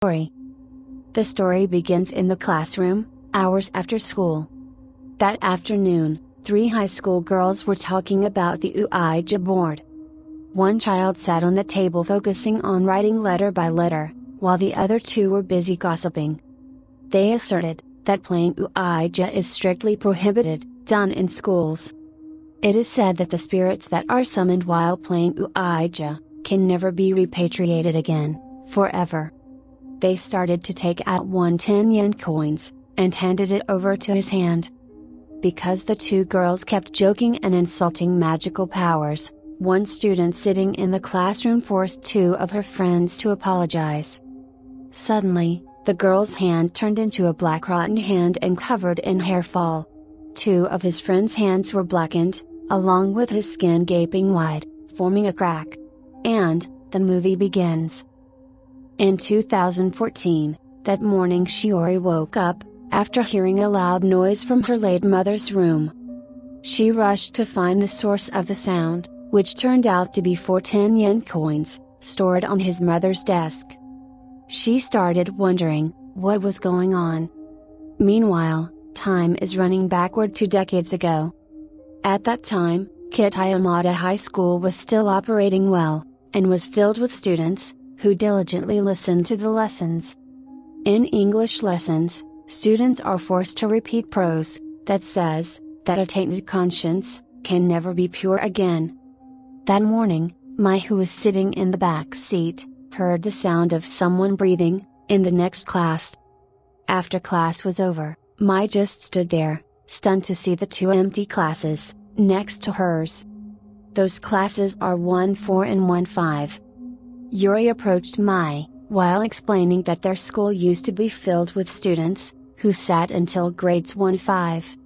Story. The story begins in the classroom, hours after school. That afternoon, 3 high school girls were talking about the Ouija board. One child sat on the table focusing on writing letter by letter, while the other 2 were busy gossiping. They asserted that playing Ouija is strictly prohibited, done in schools. It is said that the spirits that are summoned while playing Ouija can never be repatriated again, forever. They started to take out 1 10-yen coins, and handed it over to his hand. Because the 2 girls kept joking and insulting magical powers, one student sitting in the classroom forced 2 of her friends to apologize. Suddenly, the girl's hand turned into a black rotten hand and covered in hair fall. 2 of his friend's hands were blackened, along with his skin gaping wide, forming a crack. And, the movie begins. In 2014, that morning Shiori woke up, after hearing a loud noise from her late mother's room. She rushed to find the source of the sound, which turned out to be 4 10-yen coins, stored on his mother's desk. She started wondering what was going on. Meanwhile, time is running backward 2 decades ago. At that time, Kitayamada High School was still operating well, and was filled with students, who diligently listened to the lessons. In English lessons, students are forced to repeat prose, that says, that a tainted conscience, can never be pure again. That morning, Mai, who was sitting in the back seat, heard the sound of someone breathing, in the next class. After class was over, Mai just stood there, stunned to see the 2 empty classes, next to hers. Those classes are 1-4 and 1-5. Yuri approached Mai, while explaining that their school used to be filled with students, who sat until grades 1-5.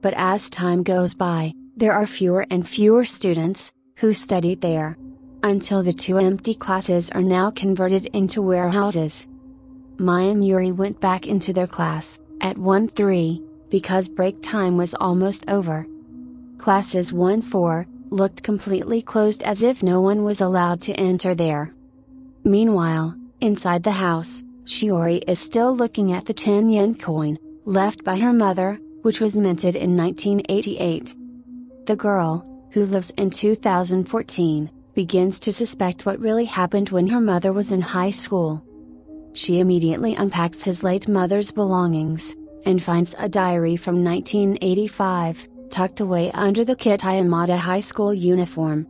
But as time goes by, there are fewer and fewer students, who studied there. Until the 2 empty classes are now converted into warehouses. Mai and Yuri went back into their class, at 1-3, because break time was almost over. Classes 1-4, looked completely closed as if no one was allowed to enter there. Meanwhile, inside the house, Shiori is still looking at the 10-yen coin, left by her mother, which was minted in 1988. The girl, who lives in 2014, begins to suspect what really happened when her mother was in high school. She immediately unpacks his late mother's belongings, and finds a diary from 1985, tucked away under the Kitayamada High School uniform.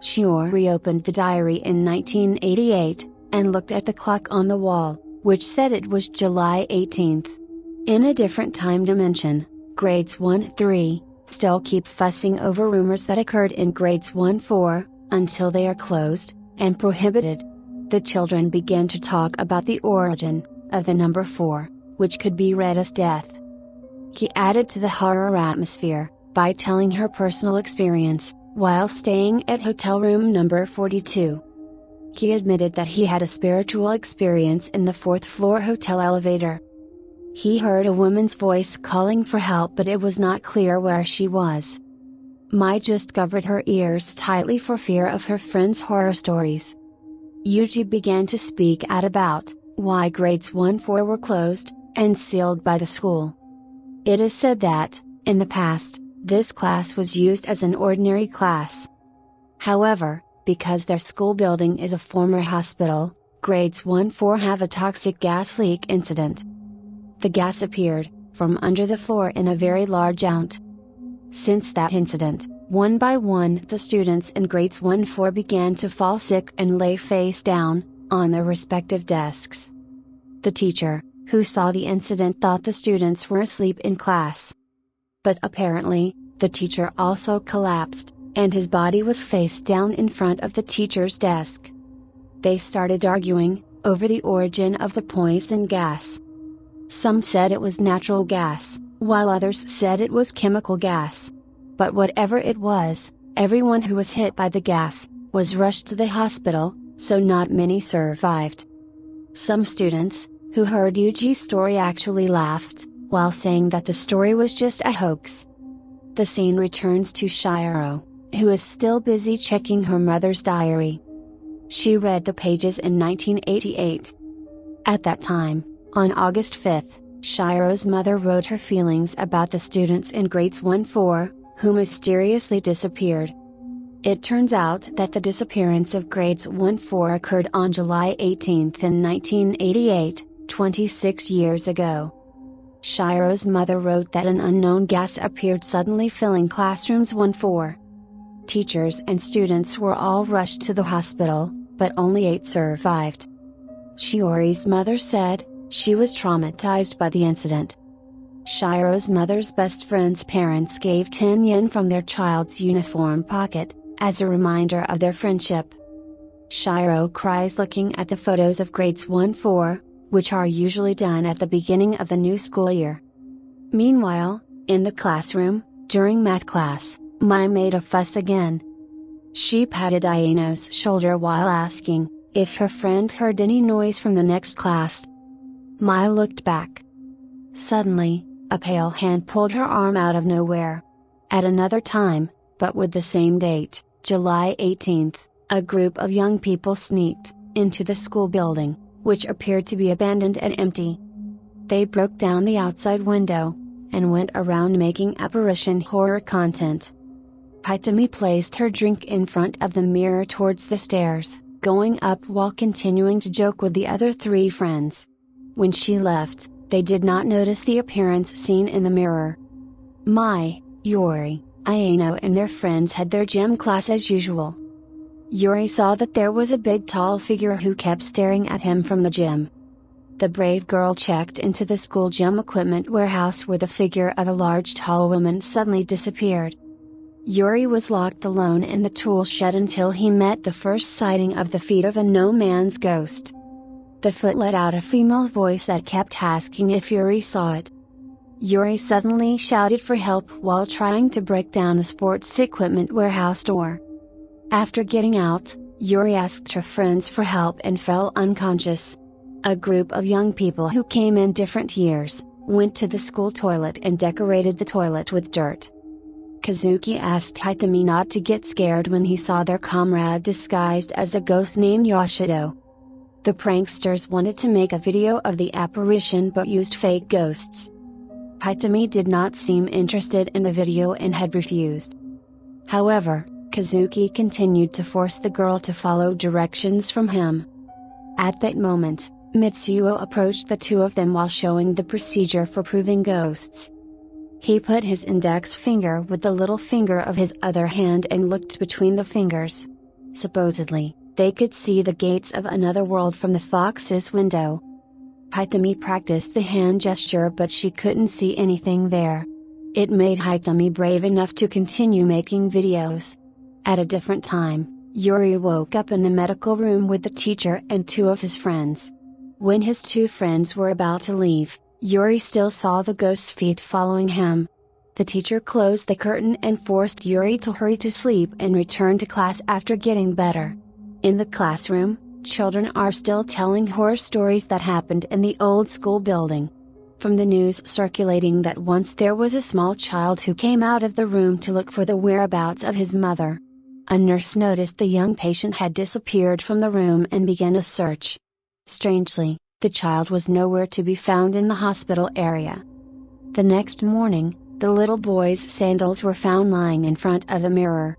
Shiori opened the diary in 1988, and looked at the clock on the wall, which said it was July 18th. In a different time dimension, grades 1-3, still keep fussing over rumors that occurred in grades 1-4, until they are closed, and prohibited. The children begin to talk about the origin, of the number 4, which could be read as death. He added to the horror atmosphere, by telling her personal experience, while staying at hotel room number 42. He admitted that he had a spiritual experience in the 4th floor hotel elevator. He heard a woman's voice calling for help, but it was not clear where she was. Mai just covered her ears tightly for fear of her friend's horror stories. Yuji began to speak out about why grades 1-4 were closed, and sealed by the school. It is said that, in the past, this class was used as an ordinary class. However, because their school building is a former hospital, grades 1-4 have a toxic gas leak incident. The gas appeared, from under the floor in a very large amount. Since that incident, one by one the students in grades 1-4 began to fall sick and lay face down, on their respective desks. The teacher, who saw the incident, thought the students were asleep in class. But apparently, the teacher also collapsed, and his body was face down in front of the teacher's desk. They started arguing, over the origin of the poison gas. Some said it was natural gas, while others said it was chemical gas. But whatever it was, everyone who was hit by the gas, was rushed to the hospital, so not many survived. Some students, who heard Yuji's story, actually laughed, while saying that the story was just a hoax. The scene returns to Shiro, who is still busy checking her mother's diary. She read the pages in 1988. At that time, on August 5th, Shiro's mother wrote her feelings about the students in grades 1-4, who mysteriously disappeared. It turns out that the disappearance of grades 1-4 occurred on July 18 in 1988, 26 years ago. Shiro's mother wrote that an unknown gas appeared suddenly filling classrooms 1-4. Teachers and students were all rushed to the hospital, but only 8 survived. Shiori's mother said, she was traumatized by the incident. Shiro's mother's best friend's parents gave 10 yen from their child's uniform pocket, as a reminder of their friendship. Shiro cries looking at the photos of grades 1-4, which are usually done at the beginning of the new school year. Meanwhile, in the classroom, during math class, Mai made a fuss again. She patted Ayano's shoulder while asking if her friend heard any noise from the next class. Mai looked back. Suddenly, a pale hand pulled her arm out of nowhere. At another time, but with the same date, July 18th, a group of young people sneaked into the school building, which appeared to be abandoned and empty. They broke down the outside window, and went around making apparition horror content. Hitomi placed her drink in front of the mirror towards the stairs, going up while continuing to joke with the other 3 friends. When she left, they did not notice the appearance seen in the mirror. Mai, Yuri, Ayano and their friends had their gym class as usual. Yuri saw that there was a big tall figure who kept staring at him from the gym. The brave girl checked into the school gym equipment warehouse where the figure of a large tall woman suddenly disappeared. Yuri was locked alone in the tool shed until he met the first sighting of the feet of a no-man's ghost. The foot let out a female voice that kept asking if Yuri saw it. Yuri suddenly shouted for help while trying to break down the sports equipment warehouse door. After getting out, Yuri asked her friends for help and fell unconscious. A group of young people who came in different years, went to the school toilet and decorated the toilet with dirt. Kazuki asked Hitomi not to get scared when he saw their comrade disguised as a ghost named Yoshido. The pranksters wanted to make a video of the apparition but used fake ghosts. Hitomi did not seem interested in the video and had refused. However, Kazuki continued to force the girl to follow directions from him. At that moment, Mitsuo approached the 2 of them while showing the procedure for proving ghosts. He put his index finger with the little finger of his other hand and looked between the fingers. Supposedly, they could see the gates of another world from the fox's window. Hitomi practiced the hand gesture but she couldn't see anything there. It made Hitomi brave enough to continue making videos. At a different time, Yuri woke up in the medical room with the teacher and 2 of his friends. When his 2 friends were about to leave, Yuri still saw the ghost's feet following him. The teacher closed the curtain and forced Yuri to hurry to sleep and return to class after getting better. In the classroom, children are still telling horror stories that happened in the old school building. From the news circulating that once there was a small child who came out of the room to look for the whereabouts of his mother. A nurse noticed the young patient had disappeared from the room and began a search. Strangely, the child was nowhere to be found in the hospital area. The next morning, the little boy's sandals were found lying in front of the mirror.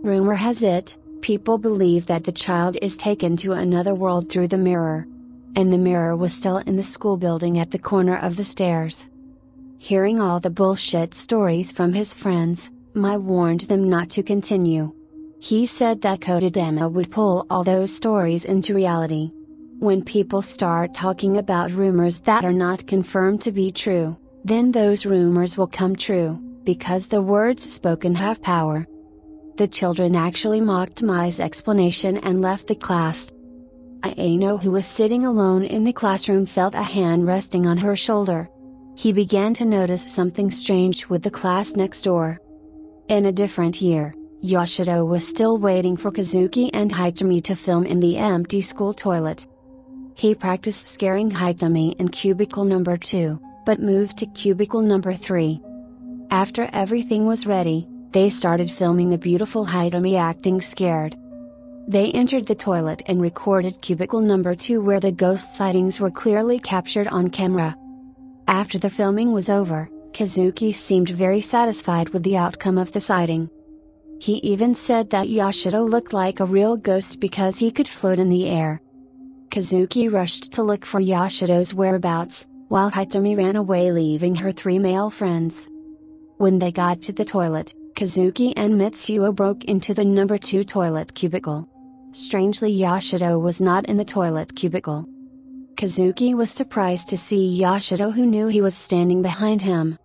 Rumor has it, people believe that the child is taken to another world through the mirror. And the mirror was still in the school building at the corner of the stairs. Hearing all the bullshit stories from his friends, Mai warned them not to continue. He said that Kodadama would pull all those stories into reality. When people start talking about rumors that are not confirmed to be true, then those rumors will come true, because the words spoken have power. The children actually mocked Mai's explanation and left the class. Ayano, who was sitting alone in the classroom, felt a hand resting on her shoulder. He began to notice something strange with the class next door. In a different year, Yoshido was still waiting for Kazuki and Hitomi to film in the empty school toilet. He practiced scaring Hitomi in cubicle number 2, but moved to cubicle number 3. After everything was ready, they started filming the beautiful Hitomi acting scared. They entered the toilet and recorded cubicle number 2 where the ghost sightings were clearly captured on camera. After the filming was over, Kazuki seemed very satisfied with the outcome of the sighting. He even said that Yoshido looked like a real ghost because he could float in the air. Kazuki rushed to look for Yoshido's whereabouts, while Hitomi ran away leaving her 3 male friends. When they got to the toilet, Kazuki and Mitsuo broke into the number 2 toilet cubicle. Strangely, Yoshido was not in the toilet cubicle. Kazuki was surprised to see Yoshido, who knew he was standing behind him.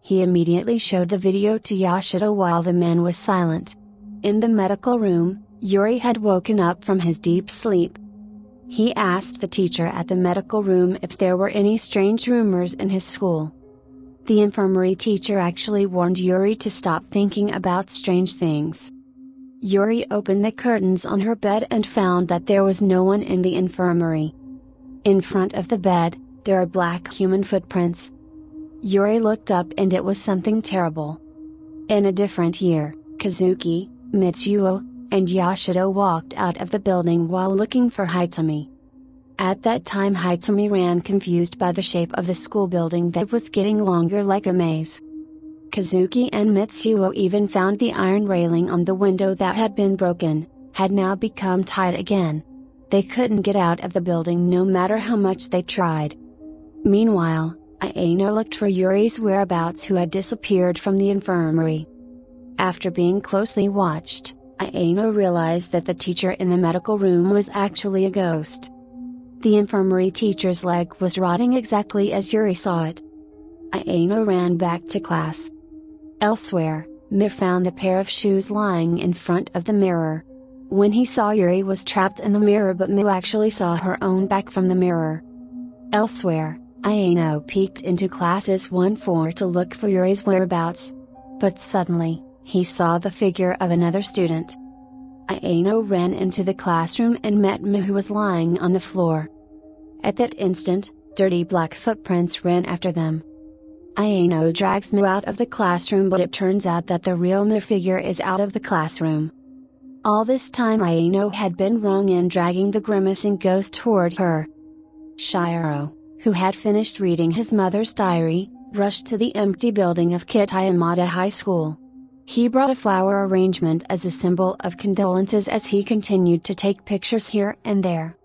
He immediately showed the video to Yoshido while the man was silent. In the medical room, Yuri had woken up from his deep sleep. He asked the teacher at the medical room if there were any strange rumors in his school. The infirmary teacher actually warned Yuri to stop thinking about strange things. Yuri opened the curtains on her bed and found that there was no one in the infirmary. In front of the bed, there are black human footprints. Yuri looked up and it was something terrible. In a different year, Kazuki, Mitsuo, and Yoshido walked out of the building while looking for Hitomi. At that time, Hitomi ran confused by the shape of the school building that was getting longer like a maze. Kazuki and Mitsuo even found the iron railing on the window that had been broken, had now become tight again. They couldn't get out of the building no matter how much they tried. Meanwhile, Aino looked for Yuri's whereabouts, who had disappeared from the infirmary. After being closely watched, Aino realized that the teacher in the medical room was actually a ghost. The infirmary teacher's leg was rotting exactly as Yuri saw it. Aino ran back to class. Elsewhere, Mir found a pair of shoes lying in front of the mirror. When he saw Yuri was trapped in the mirror, but Mir actually saw her own back from the mirror. Elsewhere, Aino peeked into classes 1-4 to look for Yuri's whereabouts. But suddenly, he saw the figure of another student. Aino ran into the classroom and met Mir, who was lying on the floor. At that instant, dirty black footprints ran after them. Aino drags Mir out of the classroom, but it turns out that the real Mir figure is out of the classroom. All this time Aino had been wrong in dragging the grimacing ghost toward her. Shiro, who had finished reading his mother's diary, rushed to the empty building of Kitayamada High School. He brought a flower arrangement as a symbol of condolences as he continued to take pictures here and there.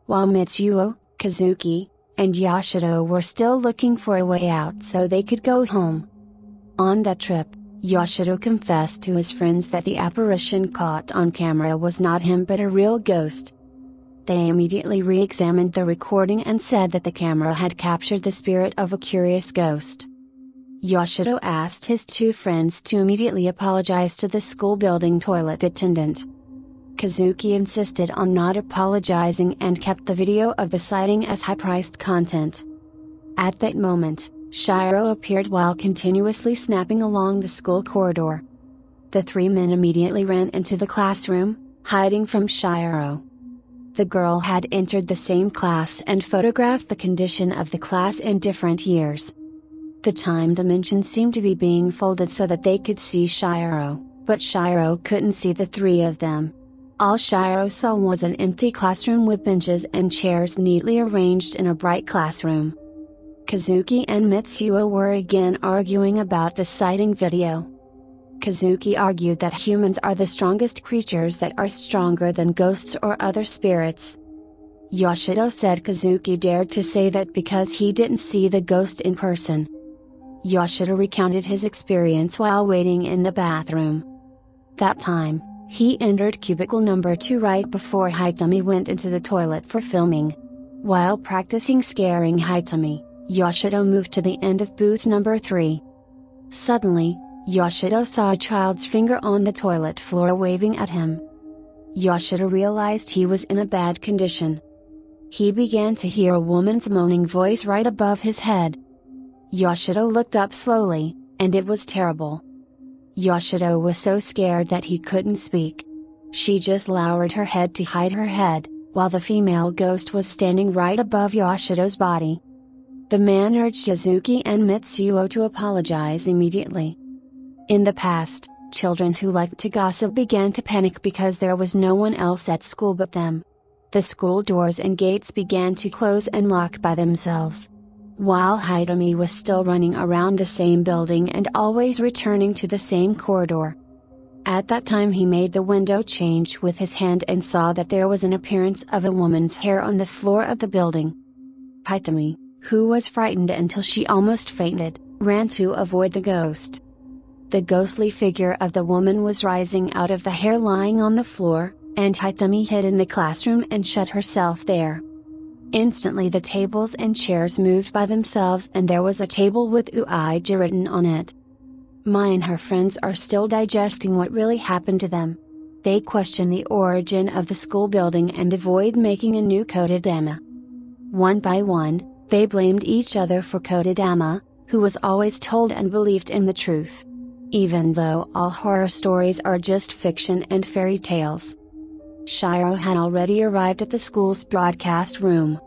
While Mitsuo, Kazuki, and Yoshido were still looking for a way out so they could go home. On that trip, Yoshido confessed to his friends that the apparition caught on camera was not him but a real ghost. They immediately re-examined the recording and said that the camera had captured the spirit of a curious ghost. Yoshido asked his 2 friends to immediately apologize to the school building toilet attendant. Kazuki insisted on not apologizing and kept the video of the sighting as high-priced content. At that moment, Shiro appeared while continuously snapping along the school corridor. The 3 men immediately ran into the classroom, hiding from Shiro. The girl had entered the same class and photographed the condition of the class in different years. The time dimension seemed to be being folded so that they could see Shiro, but Shiro couldn't see the 3 of them. All Shiro saw was an empty classroom with benches and chairs neatly arranged in a bright classroom. Kazuki and Mitsuo were again arguing about the sighting video. Kazuki argued that humans are the strongest creatures that are stronger than ghosts or other spirits. Yoshido said Kazuki dared to say that because he didn't see the ghost in person. Yoshido recounted his experience while waiting in the bathroom. That time, he entered cubicle number 2 right before Hitomi went into the toilet for filming. While practicing scaring Hitomi, Yoshido moved to the end of booth number 3. Suddenly, Yoshido saw a child's finger on the toilet floor waving at him. Yoshido realized he was in a bad condition. He began to hear a woman's moaning voice right above his head. Yoshido looked up slowly, and it was terrible. Yoshido was so scared that he couldn't speak. She just lowered her head to hide her head, while the female ghost was standing right above Yoshido's body. The man urged Kazuki and Mitsuo to apologize immediately. In the past, Children who liked to gossip began to panic because there was no one else at school but them. The school doors and gates began to close and lock by themselves. While Hitomi was still running around the same building and always returning to the same corridor. At that time he made the window change with his hand and saw that there was an appearance of a woman's hair on the floor of the building. Hitomi, who was frightened until she almost fainted, ran to avoid the ghost. The ghostly figure of the woman was rising out of the hair lying on the floor, and Hitomi hid in the classroom and shut herself there. Instantly the tables and chairs moved by themselves and there was a table with Uija written on it. Mai and her friends are still digesting what really happened to them. They question the origin of the school building and avoid making a new Kodadama. One by one, they blamed each other for Kodadama, who was always told and believed in the truth. Even though all horror stories are just fiction and fairy tales. Shiro had already arrived at the school's broadcast room.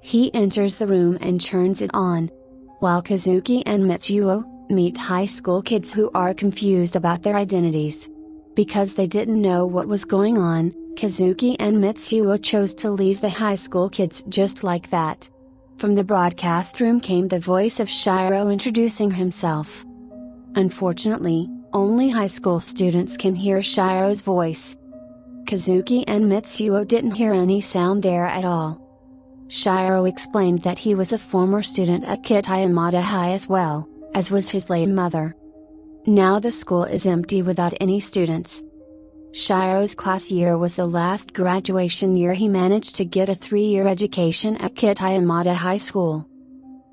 He enters the room and turns it on. While Kazuki and Mitsuo meet high school kids who are confused about their identities. Because they didn't know what was going on, Kazuki and Mitsuo chose to leave the high school kids just like that. From the broadcast room came the voice of Shiro introducing himself. Unfortunately, only high school students can hear Shiro's voice. Kazuki and Mitsuo didn't hear any sound there at all. Shiro explained that he was a former student at Kitayamada High as well, as was his late mother. Now the school is empty without any students. Shiro's class year was the last graduation year. He managed to get a 3-year education at Kitayamada High School.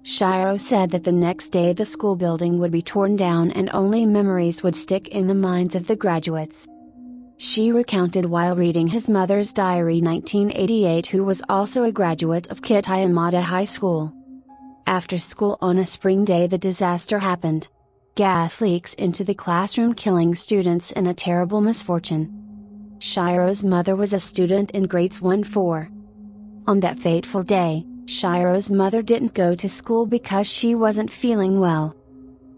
Shiro said that the next day the school building would be torn down and only memories would stick in the minds of the graduates. She recounted while reading his mother's diary 1988, who was also a graduate of Kitayamada High School. After school on a spring day the disaster happened. Gas leaks into the classroom killing students in a terrible misfortune. Shiro's mother was a student in grades 1-4. On that fateful day, Shiro's mother didn't go to school because she wasn't feeling well.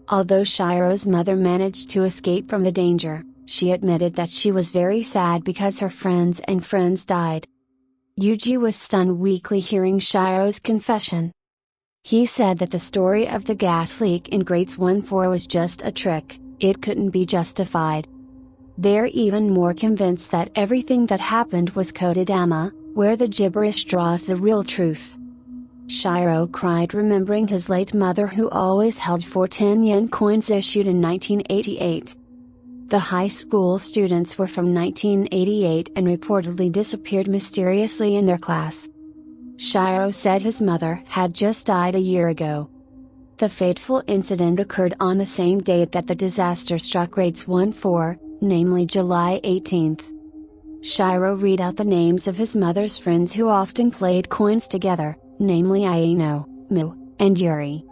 Although Shiro's mother managed to escape from the danger, she admitted that she was very sad because her friends died. Yuji was stunned weakly hearing Shiro's confession. He said that the story of the gas leak in grades 1-4 was just a trick, it couldn't be justified. They're even more convinced that everything that happened was Kodadama, where the gibberish draws the real truth. Shiro cried remembering his late mother who always held 4 10-yen coins issued in 1988. The high school students were from 1988 and reportedly disappeared mysteriously in their class. Shiro said his mother had just died a year ago. The fateful incident occurred on the same date that the disaster struck grades 1-4, namely July 18th. Shiro read out the names of his mother's friends who often played coins together, namely Aino, Mu, and Yuri.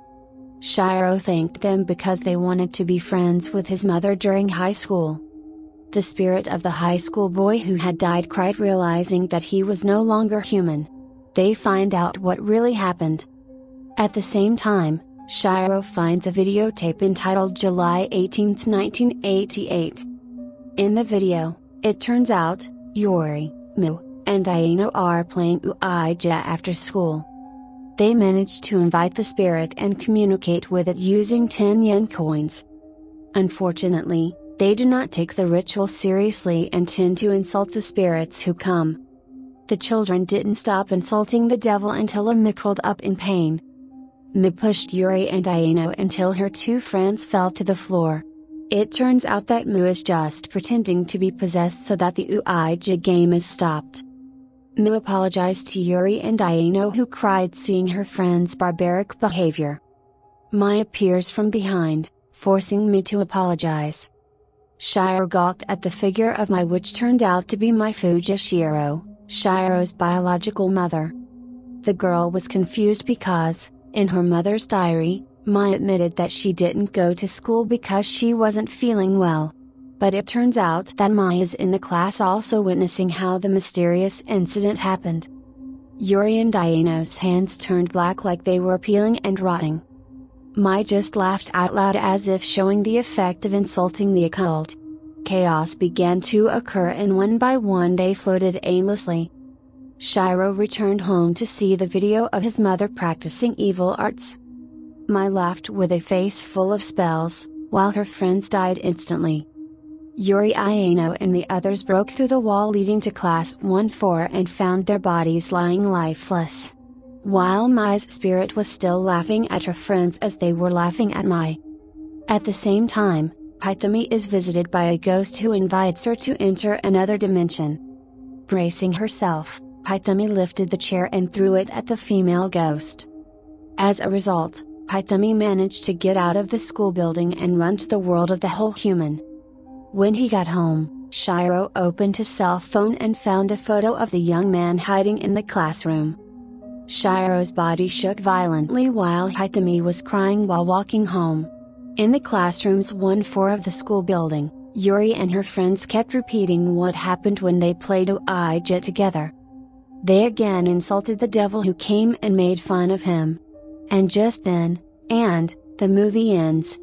Shiro thanked them because they wanted to be friends with his mother during high school. The spirit of the high school boy who had died cried realizing that he was no longer human. They find out what really happened. At the same time, Shiro finds a videotape entitled July 18, 1988. In the video, it turns out, Yuri, Mu, and Aino are playing Uija after school. They managed to invite the spirit and communicate with it using 10-yen coins. Unfortunately, they do not take the ritual seriously and tend to insult the spirits who come. The children didn't stop insulting the devil until Mu curled up in pain. Mu pushed Yuri and Aino until her 2 friends fell to the floor. It turns out that Mu is just pretending to be possessed so that the Uija game is stopped. Mu apologized to Yuri and Aino who cried seeing her friend's barbaric behavior. Mai appears from behind, forcing Mu to apologize. Shiro gawked at the figure of Mai, which turned out to be Mai Fujishiro, Shiro's biological mother. The girl was confused because, in her mother's diary, Mai admitted that she didn't go to school because she wasn't feeling well. But it turns out that Mai is in the class also witnessing how the mysterious incident happened. Yuri and Aino's hands turned black like they were peeling and rotting. Mai just laughed out loud as if showing the effect of insulting the occult. Chaos began to occur and one by one they floated aimlessly. Shiro returned home to see the video of his mother practicing evil arts. Mai laughed with a face full of spells, while her friends died instantly. Yuri Ayano and the others broke through the wall leading to Class 1-4 and found their bodies lying lifeless. While Mai's spirit was still laughing at her friends as they were laughing at Mai. At the same time, Hitomi is visited by a ghost who invites her to enter another dimension. Bracing herself, Hitomi lifted the chair and threw it at the female ghost. As a result, Hitomi managed to get out of the school building and run to the world of the whole human. When he got home, Shiro opened his cell phone and found a photo of the young man hiding in the classroom. Shiro's body shook violently while Hitomi was crying while walking home. In the classrooms 1-4 of the school building, Yuri and her friends kept repeating what happened when they played Ouija together. They again insulted the devil who came and made fun of him. And just then, the movie ends.